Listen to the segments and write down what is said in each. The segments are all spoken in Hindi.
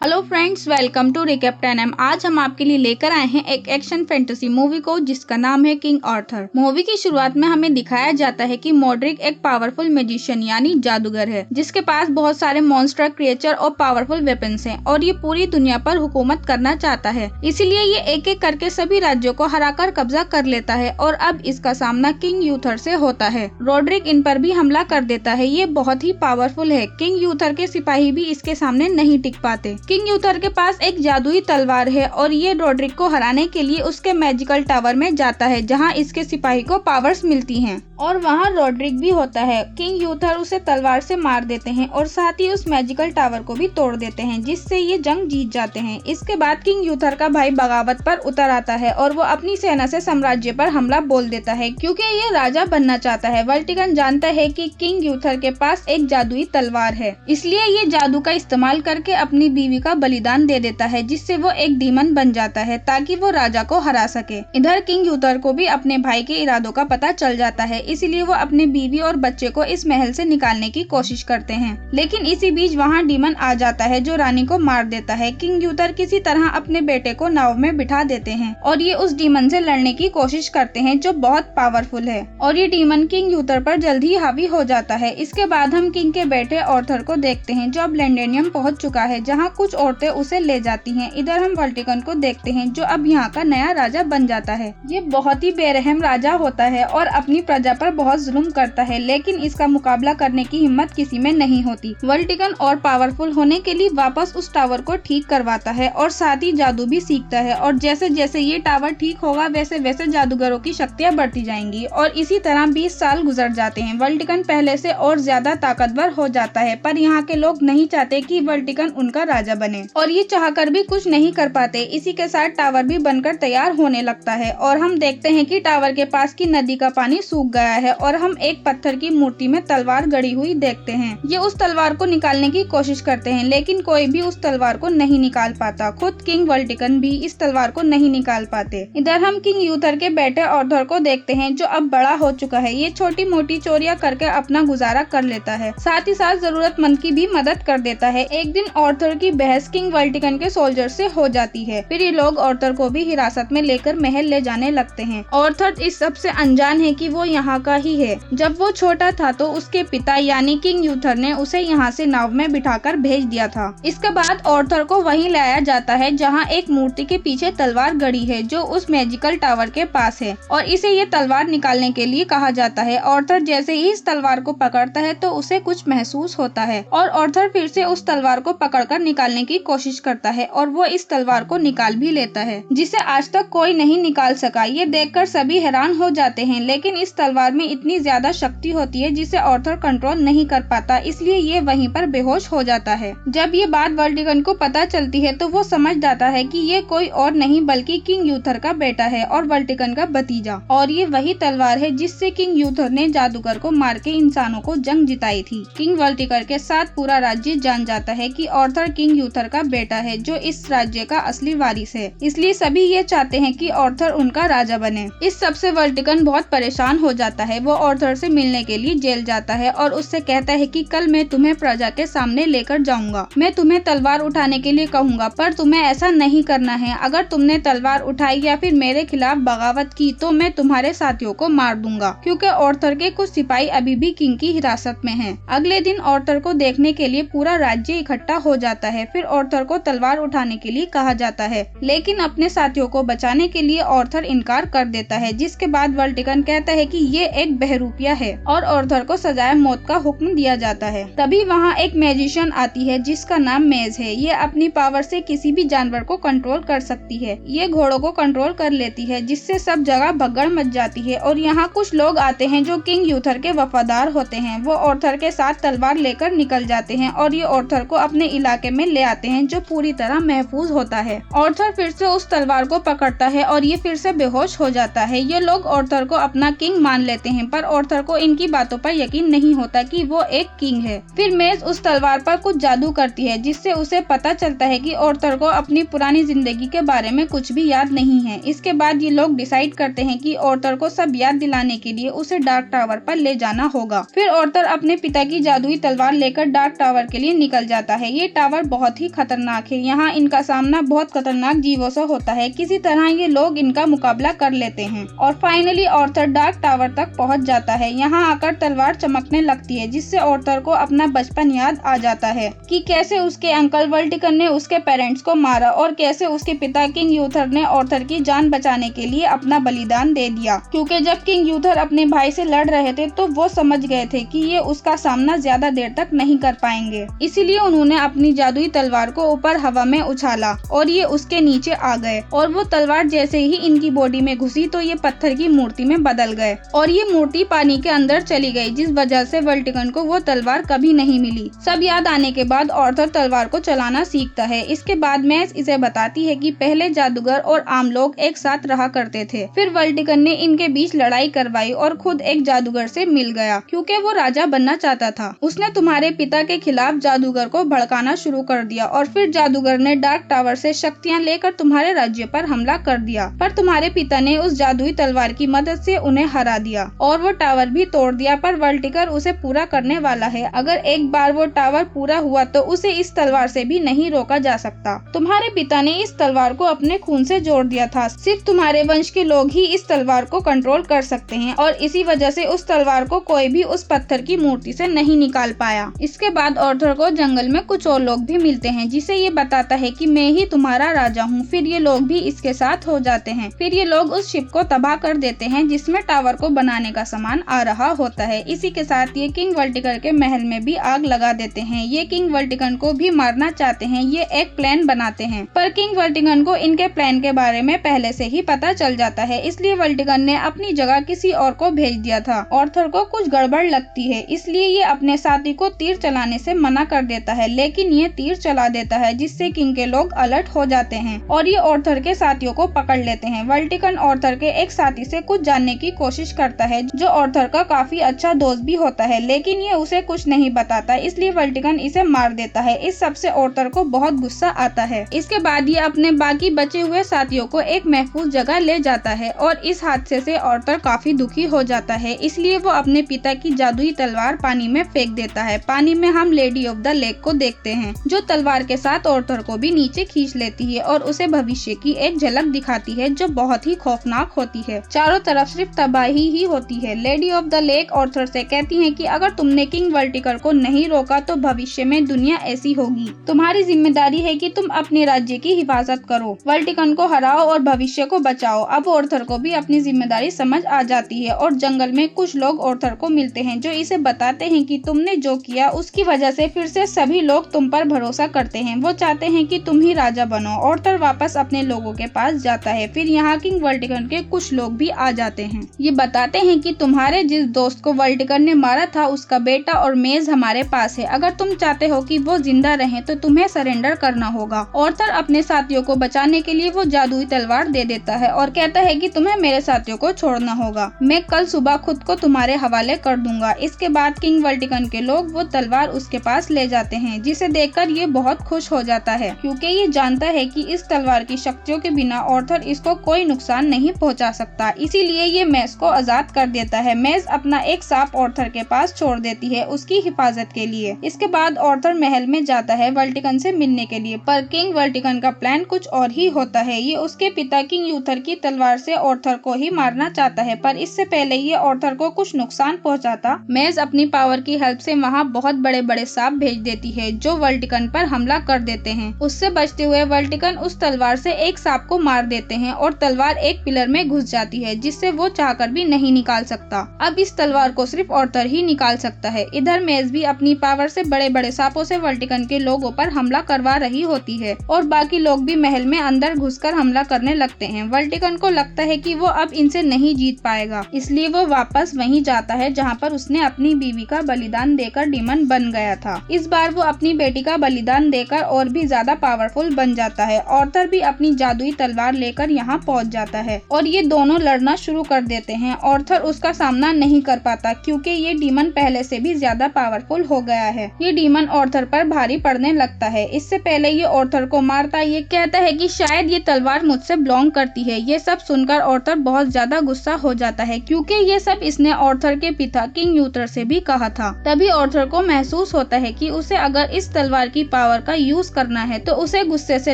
Hello friends, welcome to recap 10M। आज हम आपके लिए लेकर आए हैं एक एक्शन फैंटेसी मूवी को जिसका नाम है किंग आर्थर। मूवी की शुरुआत में हमें दिखाया जाता है कि मॉड्रिक एक पावरफुल मैजिशियन यानी जादूगर है जिसके पास बहुत सारे मॉन्स्टर क्रिएचर और पावरफुल वेपन्स हैं और ये पूरी दुनिया पर हुकूमत करना चाहता है। इसीलिए ये एक एक करके सभी राज्यों को हराकर कब्जा कर लेता है और अब इसका सामना किंग यूथर से होता है। रॉड्रिक इन पर भी हमला कर देता है। ये बहुत ही पावरफुल है। किंग यूथर के सिपाही भी इसके सामने नहीं टिक पाते। किंग यूथर के पास एक जादुई तलवार है और ये रॉड्रिक को हराने के लिए उसके मैजिकल टावर में जाता है जहां इसके सिपाही को पावर्स मिलती हैं और वहां रॉड्रिक भी होता है। किंग यूथर उसे तलवार से मार देते हैं और साथ ही उस मैजिकल टावर को भी तोड़ देते हैं जिससे ये जंग जीत जाते हैं। इसके बाद किंग यूथर का भाई बगावत पर उतर आता है और वो अपनी सेना से साम्राज्य पर हमला बोल देता है क्योंकि ये राजा बनना चाहता है। वर्टिकन जानता है कि किंग यूथर के पास एक जादुई तलवार है, इसलिए ये जादू का इस्तेमाल करके अपनी बीवी का बलिदान दे देता है जिससे वो एक डीमन बन जाता है ताकि वो राजा को हरा सके। इधर किंग यूथर को भी अपने भाई के इरादों का पता चल जाता है, इसीलिए वो अपनी बीवी और बच्चे को इस महल से निकालने की कोशिश करते हैं। लेकिन इसी बीच वहाँ डीमन आ जाता है जो रानी को मार देता है। किंग यूथर किसी तरह अपने बेटे को नाव में बिठा देते हैं और ये उस डीमन से लड़ने की कोशिश करते हैं जो बहुत पावरफुल है और ये डीमन किंग यूथर पर जल्द ही हावी हो जाता है। इसके बाद हम किंग के बेटे आर्थर को देखते हैं जो अब लैंडेनियम पहुँच चुका है जहाँ कुछ औरतें उसे ले जाती हैं। इधर हम वर्टिकन को देखते हैं जो अब यहाँ का नया राजा बन जाता है। ये बहुत ही बेरहम राजा होता है और अपनी प्रजा पर बहुत जुल्म करता है, लेकिन इसका मुकाबला करने की हिम्मत किसी में नहीं होती। वर्टिकन और पावरफुल होने के लिए वापस उस टावर को ठीक करवाता है और साथ ही जादू भी सीखता है और जैसे जैसे ये टावर ठीक होगा वैसे वैसे जादूगरों की शक्तियाँ बढ़ती जाएंगी और इसी तरह 20 साल गुजर जाते हैं। वर्टिकन पहले से और ज्यादा ताकतवर हो जाता है पर यहाँ के लोग नहीं चाहते कि वर्टिकन उनका राजा बने और ये चाहकर भी कुछ नहीं कर पाते। इसी के साथ टावर भी बनकर तैयार होने लगता है और हम देखते हैं कि टावर के पास की नदी का पानी सूख गया है और हम एक पत्थर की मूर्ति में तलवार गड़ी हुई देखते हैं। ये उस तलवार को निकालने की कोशिश करते हैं लेकिन कोई भी उस तलवार को नहीं निकाल पाता। खुद किंग वर्टिकन भी इस तलवार को नहीं निकाल पाते। इधर हम किंग यूथर के बेटे आर्थर को देखते हैं जो अब बड़ा हो चुका है। ये छोटी मोटी चोरियां करके अपना गुजारा कर लेता है, साथ ही साथ जरूरतमंद की भी मदद कर देता है। एक दिन आर्थर की बहस किंग वर्टिकन के सोल्जर से हो जाती है। फिर ये लोग आर्थर को भी हिरासत में लेकर महल ले जाने लगते हैं। आर्थर इस सब से अनजान है कि वो यहाँ का ही है। जब वो छोटा था तो उसके पिता यानी किंग यूथर ने उसे यहाँ से नाव में बिठाकर भेज दिया था। इसके बाद आर्थर को वहीं लाया जाता है जहाँ एक मूर्ति के पीछे तलवार गड़ी है जो उस मैजिकल टावर के पास है और इसे ये तलवार निकालने के लिए कहा जाता है। आर्थर जैसे ही इस तलवार को पकड़ता है तो उसे कुछ महसूस होता है और आर्थर फिर से उस तलवार को पकड़कर निकालने की कोशिश करता है और वो इस तलवार को निकाल भी लेता है जिसे आज तक कोई नहीं निकाल सका। ये देखकर सभी हैरान हो जाते हैं लेकिन इस तलवार में इतनी ज्यादा शक्ति होती है जिसे आर्थर कंट्रोल नहीं कर पाता, इसलिए ये वहीं पर बेहोश हो जाता है। जब ये बात वर्टिकन को पता चलती है तो वो समझ जाता है कि ये कोई और नहीं बल्कि किंग यूथर का बेटा है और वर्टिकन का भतीजा और ये वही तलवार है जिससे किंग यूथर ने जादूगर को मार के इंसानों को जंग जिताई थी। किंग वर्टिकन के साथ पूरा राज्य जान जाता है कि आर्थर किंग यूथर का बेटा है जो इस राज्य का असली वारिस है, इसलिए सभी ये चाहते हैं कि आर्थर उनका राजा बने। इस सब से वर्टिकन बहुत परेशान हो जाता है। वो आर्थर से मिलने के लिए जेल जाता है और उससे कहता है कि कल मैं तुम्हें प्रजा के सामने लेकर जाऊंगा। मैं तुम्हें तलवार उठाने के लिए कहूंगा पर तुम्हें ऐसा नहीं करना है। अगर तुमने तलवार उठाई या फिर मेरे खिलाफ बगावत की तो मैं तुम्हारे साथियों को मार दूंगा क्योंकि आर्थर के कुछ सिपाही अभी भी किंग की हिरासत में हैं। अगले दिन आर्थर को देखने के लिए पूरा राज्य इकट्ठा हो जाता है। फिर आर्थर को तलवार उठाने के लिए कहा जाता है लेकिन अपने साथियों को बचाने के लिए आर्थर इनकार कर देता है, जिसके बाद वर्टिकन कहता है कि ये एक बहरूपिया है और आर्थर को सजाए मौत का हुक्म दिया जाता है। तभी वहाँ एक मैजिशियन आती है जिसका नाम मेज है। ये अपनी पावर से किसी भी जानवर को कंट्रोल कर सकती है। ये घोड़ों को कंट्रोल कर लेती है जिससे सब जगह भगदड़ मच जाती है और यहाँ कुछ लोग आते हैं जो किंग यूथर के वफादार होते हैं। वो आर्थर के साथ तलवार लेकर निकल जाते हैं और ये आर्थर को अपने इलाके में ले आते हैं जो पूरी तरह महफूज होता है। आर्थर फिर से उस तलवार को पकड़ता है और ये फिर से बेहोश हो जाता है। ये लोग आर्थर को अपना किंग मान लेते हैं, पर ऑर्थर को इनकी बातों पर यकीन नहीं होता कि वो एक किंग है। फिर मेज उस तलवार पर कुछ जादू करती है जिससे उसे पता चलता है कि ऑर्थर को अपनी पुरानी जिंदगी के बारे में कुछ भी याद नहीं है। इसके बाद ये लोग डिसाइड करते हैं कि ऑर्थर को सब याद दिलाने के लिए उसे डार्क टावर पर ले जाना होगा। फिर ऑर्थर अपने पिता की जादुई तलवार लेकर डार्क टावर के लिए निकल जाता है। ये टावर बहुत ही खतरनाक है। यहाँ इनका सामना बहुत खतरनाक जीवों से होता है। किसी तरह ये लोग इनका मुकाबला कर लेते हैं और फाइनली ऑर्थर डार्क टावर तक पहुँच जाता है। यहाँ आकर तलवार चमकने लगती है जिससे ऑर्थर को अपना बचपन याद आ जाता है कि कैसे उसके अंकल वर्टिकन ने उसके पेरेंट्स को मारा और कैसे उसके पिता किंग यूथर ने ऑर्थर की जान बचाने के लिए अपना बलिदान दे दिया, क्योंकि जब किंग यूथर अपने भाई से लड़ रहे थे तो वो समझ गए थे कि ये उसका सामना ज्यादा देर तक नहीं कर पाएंगे। इसीलिए उन्होंने अपनी जादुई तलवार को ऊपर हवा में उछाला और ये उसके नीचे आ गए और वो तलवार जैसे ही इनकी बॉडी में घुसी तो ये पत्थर की मूर्ति में बदल गए और ये मूर्ति पानी के अंदर चली गई, जिस वजह से वर्टिकन को वो तलवार कभी नहीं मिली। सब याद आने के बाद ऑर्थर तलवार को चलाना सीखता है। इसके बाद मैस इसे बताती है कि पहले जादूगर और आम लोग एक साथ रहा करते थे। फिर वर्टिकन ने इनके बीच लड़ाई करवाई और खुद एक जादूगर से मिल गया क्योंकि वो राजा बनना चाहता था। उसने तुम्हारे पिता के खिलाफ जादूगर को भड़काना शुरू कर दिया और फिर जादूगर ने डार्क टावर से शक्तियाँ लेकर तुम्हारे राज्य पर हमला कर दिया, पर तुम्हारे पिता ने उस जादुई तलवार की मदद से उन्हें हरा दिया और वो टावर भी तोड़ दिया, पर वर्टिकन उसे पूरा करने वाला है। अगर एक बार वो टावर पूरा हुआ तो उसे इस तलवार से भी नहीं रोका जा सकता। तुम्हारे पिता ने इस तलवार को अपने खून से जोड़ दिया था। सिर्फ तुम्हारे वंश के लोग ही इस तलवार को कंट्रोल कर सकते हैं और इसी वजह से उस तलवार को कोई भी उस पत्थर की मूर्ति से नहीं निकाल पाया। इसके बाद ऑर्थर को जंगल में कुछ और लोग भी मिलते हैं जिसे ये बताता है कि मैं ही तुम्हारा राजा हूँ। फिर ये लोग भी इसके साथ हो जाते हैं। फिर ये लोग उस शिप को तबाह कर देते हैं जिसमें टावर को बनाने का सामान आ रहा होता है। इसी के साथ ये किंग वर्टिकन के महल में भी आग लगा देते हैं। ये किंग वर्टिकन को भी मारना चाहते हैं। ये एक प्लान बनाते हैं, पर किंग वर्टिकन को इनके प्लान के बारे में पहले से ही पता चल जाता है, इसलिए वर्टिकन ने अपनी जगह किसी और को भेज दिया था। ऑर्थर को कुछ गड़बड़ लगती है, इसलिए ये अपने साथी को तीर चलाने से मना कर देता है, लेकिन ये तीर चला देता है जिससे किंग के लोग अलर्ट हो जाते हैं और ये ऑर्थर के साथियों को पकड़ लेते हैं। वर्टिकन ऑर्थर के एक साथी से कुछ जानने की कोशिश करता है जो ऑर्थर का काफी अच्छा दोस्त भी होता है, लेकिन ये उसे कुछ नहीं बताता, इसलिए वर्टिकन इसे मार देता है। इस सबसे ऑर्थर को बहुत गुस्सा आता है। इसके बाद ये अपने बाकी बचे हुए साथियों को एक महफूज जगह ले जाता है और इस हादसे से ऑर्थर काफी दुखी हो जाता है, इसलिए वो अपने पिता की जादुई तलवार पानी में फेंक देता है। पानी में हम लेडी ऑफ द लेक को देखते हैं जो तलवार के साथ ऑर्थर को भी नीचे खींच लेती है और उसे भविष्य की एक झलक दिखाती है जो बहुत ही खौफनाक होती है। चारों तरफ सिर्फ तबाही ही होती है। Lady of the lake Arthur से कहती है कि अगर तुमने किंग वर्टिकन को नहीं रोका तो भविष्य में दुनिया ऐसी होगी। तुम्हारी जिम्मेदारी है कि तुम अपने राज्य की हिफाजत करो, वर्टिकन को हराओ और भविष्य को बचाओ। अब ऑर्थर को भी अपनी जिम्मेदारी समझ आ जाती है और जंगल में कुछ लोग ऑर्थर को मिलते हैं जो इसे बताते हैं कि तुमने जो किया उसकी वजह से फिर से सभी लोग तुम पर भरोसा करते हैं। वो चाहते हैं कि तुम ही राजा बनो। ऑर्थर वापस अपने लोगों के पास जाता है। फिर यहाँ किंग वर्टिकन के कुछ लोग भी आ जाते हैं। ये बताते हैं कि तुम्हारे जिस दोस्त को वर्टिकन ने मारा था उसका बेटा और मेज हमारे पास है। अगर तुम चाहते हो कि वो जिंदा रहे तो तुम्हें सरेंडर करना होगा। ऑर्थर अपने साथियों को बचाने के लिए वो जादुई तलवार दे देता है और कहता है कि तुम्हें मेरे साथियों को छोड़ना होगा। मैं कल सुबह खुद को तुम्हारे हवाले कर दूंगा। इसके बाद किंग वर्टिकन के लोग वो तलवार उसके पास ले जाते हैं, जिसे देखकर ये बहुत खुश हो जाता है क्योंकि ये जानता है कि इस तलवार की शक्तियों के बिना ऑर्थर इसको कोई नुकसान नहीं पहुंचा सकता। इसीलिए ये मेज को आजाद कर देता है। मेज अपना एक सांप ऑर्थर के पास छोड़ देती है उसकी हिफाजत के लिए। इसके बाद ऑर्थर महल में जाता है वर्टिकन से मिलने के लिए, पर किंग वर्टिकन का प्लान कुछ और ही होता है। ये उसके पिता किंग यूथर की तलवार से ऑर्थर को ही मारना चाहता है, पर इससे पहले ये ऑर्थर को कुछ नुकसान पहुंचाता। मेज अपनी पावर की हेल्प से वहाँ बहुत बड़े बड़े सांप भेज देती है जो वर्टिकन पर हमला कर देते हैं। उससे बचते हुए वर्टिकन उस तलवार से एक सांप को मार देते हैं और तलवार एक पिलर में घुस जाती है जिससे वो चाहकर भी नहीं निकाल सकता। अब इस तलवार को सिर्फ ऑर्थर ही निकाल सकता है। इधर मेज भी अपनी पावर से बड़े बड़े सांपों से वर्टिकन के लोगों पर हमला करवा रही होती है और बाकी लोग भी महल में अंदर घुसकर हमला करने लगते हैं। वर्टिकन को लगता है कि वो अब इनसे नहीं जीत पाएगा, इसलिए वो वापस वहीं जाता है जहाँ पर उसने अपनी बीवी का बलिदान देकर डीमन बन गया था। इस बार वो अपनी बेटी का बलिदान देकर और भी ज्यादा पावरफुल बन जाता है। ऑर्थर भी अपनी जादुई तलवार लेकर यहाँ पहुँच जाता है और ये दोनों लड़ना शुरू कर देते हैं। ऑर्थर उसका सामना नहीं कर पाता क्योंकि ये डीमन पहले से भी ज्यादा पावरफुल हो गया है। ये डीमन ऑर्थर पर भारी पड़ने लगता है। इससे पहले ये ऑर्थर को मारता ये कहता है कि शायद ये तलवार मुझसे बिलोंग करती है। ये सब सुनकर ऑर्थर बहुत ज्यादा गुस्सा हो जाता है क्योंकि ये सब इसने ऑर्थर के पिता किंग यूथर से भी कहा था। तभी ऑर्थर को महसूस होता है कि उसे अगर इस तलवार की पावर का यूज करना है तो उसे गुस्से से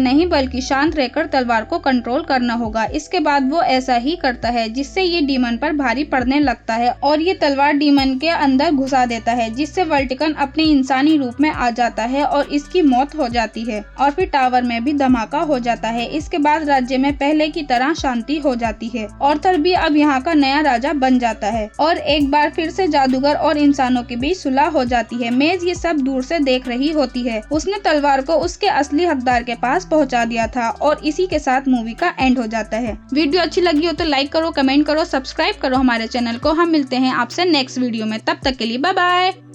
नहीं बल्कि शांत रहकर तलवार को कंट्रोल करना होगा। इसके बाद वो ऐसा ही करता है जिससे ये डीमन पर भारी पड़ने लगता है और ये तलवार डीमन के अंदर घुसा देता है जिससे वर्टिकन अपने इंसानी रूप में आ जाता है और इसकी मौत हो जाती है और फिर टावर में भी धमाका हो जाता है। इसके बाद राज्य में पहले की तरह शांति हो जाती है। ऑर्थर भी अब यहाँ का नया राजा बन जाता है और एक बार फिर से जादूगर और इंसानों के बीच सुलह हो जाती है। मेज ये सब दूर से देख रही होती है। उसने तलवार को उसके असली हकदार के पास पहुँचा दिया था और इसी के साथ मूवी का एंड हो जाता है। वीडियो अच्छी लगी हो तो लाइक करो, कमेंट करो, सब्सक्राइब करो हमारे चैनल को। हम मिलते हैं आपसे नेक्स्ट वीडियो में। तब तक के लिए बाय बाय।